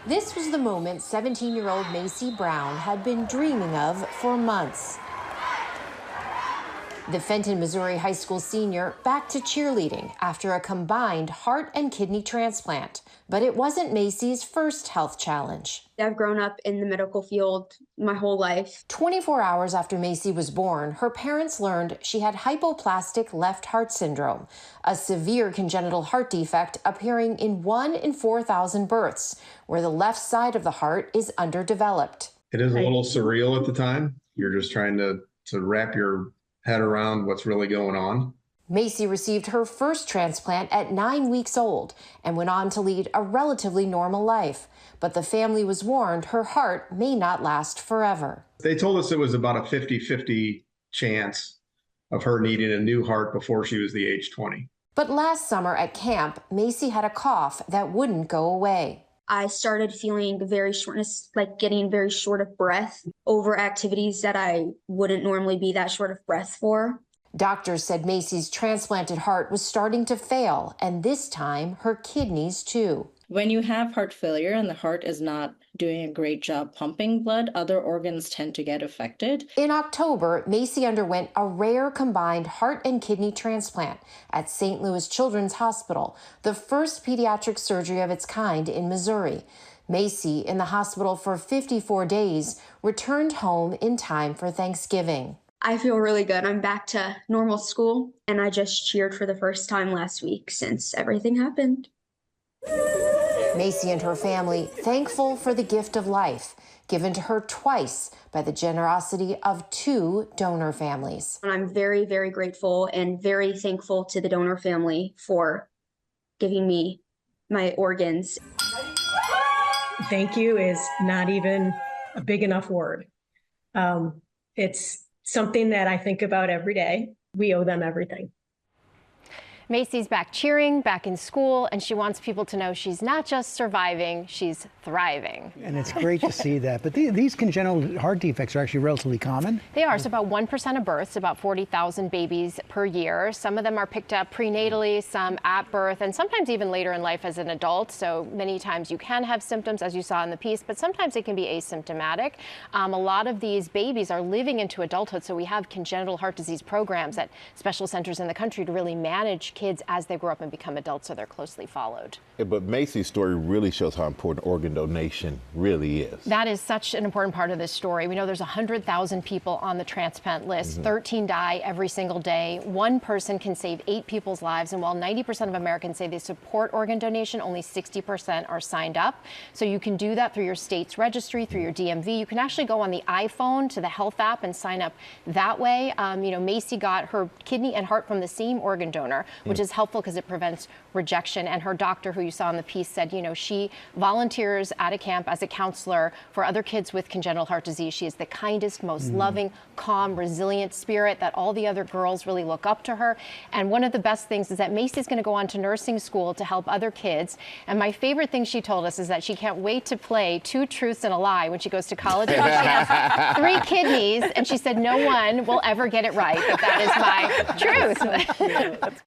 This was the moment 17-year-old Macy Brown had been dreaming of for months. The Fenton, Missouri high school senior back to cheerleading after a combined heart and kidney transplant. But it wasn't Macy's first health challenge. I've grown up in the medical field my whole life. 24 hours after Macy was born, her parents learned she had hypoplastic left heart syndrome, a severe congenital heart defect appearing in 1 in 4,000 births, where the left side of the heart is underdeveloped. It is a little surreal at the time. You're just trying to wrap your head around what's really going on. Macy received her first transplant at 9 weeks old and went on to lead a relatively normal life. But the family was warned her heart may not last forever. They told us it was about a 50-50 chance of her needing a new heart before she was the age 20. But last summer at camp, Macy had a cough that wouldn't go away. I started feeling very shortness, like getting very short of breath over activities that I wouldn't normally be that short of breath for. Doctors said Macy's transplanted heart was starting to fail, and this time her kidneys too. When you have heart failure and the heart is not doing a great job pumping blood, other organs tend to get affected. In October, Macy underwent a rare combined heart and kidney transplant at St. Louis Children's Hospital, the first pediatric surgery of its kind in Missouri. Macy, in the hospital for 54 days, returned home in time for Thanksgiving. I feel really good. I'm back to normal school, and I just cheered for the first time last week since everything happened. Macy and her family thankful for the gift of life given to her twice by the generosity of 2 donor families. And I'm very, very grateful and very thankful to the donor family for giving me my organs. Thank you is not even a big enough word. It's something that I think about every day. We owe them everything. Macy's back cheering, back in school, and she wants people to know she's not just surviving, she's thriving. And it's great to see that. But these congenital heart defects are actually relatively common. They are. So about 1% of births, about 40,000 babies per year. Some of them are picked up prenatally, some at birth, and sometimes even later in life as an adult. So many times you can have symptoms, as you saw in the piece, but sometimes it can be asymptomatic. A lot of these babies are living into adulthood, so we have congenital heart disease programs at special centers in the country to really manage kids as they grow up and become adults, so they're closely followed. Yeah, but Macy's story really shows how important organ donation really is. That is such an important part of this story. We know there's 100,000 people on the transplant list. 13 die every single day. One person can save 8 people's lives, and while 90% of Americans say they support organ donation, only 60% are signed up. So you can do that through your state's registry, through your DMV. You can actually go on the iPhone to the health app and sign up that way. Macy got her kidney and heart from the same organ donor, which is helpful because it prevents rejection. And her doctor, who you saw in the piece, said, she volunteers at a camp as a counselor for other kids with congenital heart disease. She is the kindest, most loving, calm, resilient spirit that all the other girls really look up to her. And one of the best things is that Macy's going to go on to nursing school to help other kids. And my favorite thing she told us is that she can't wait to play 2 truths and a lie when she goes to college. She has 3 kidneys, and she said no one will ever get it right. But that is my truth.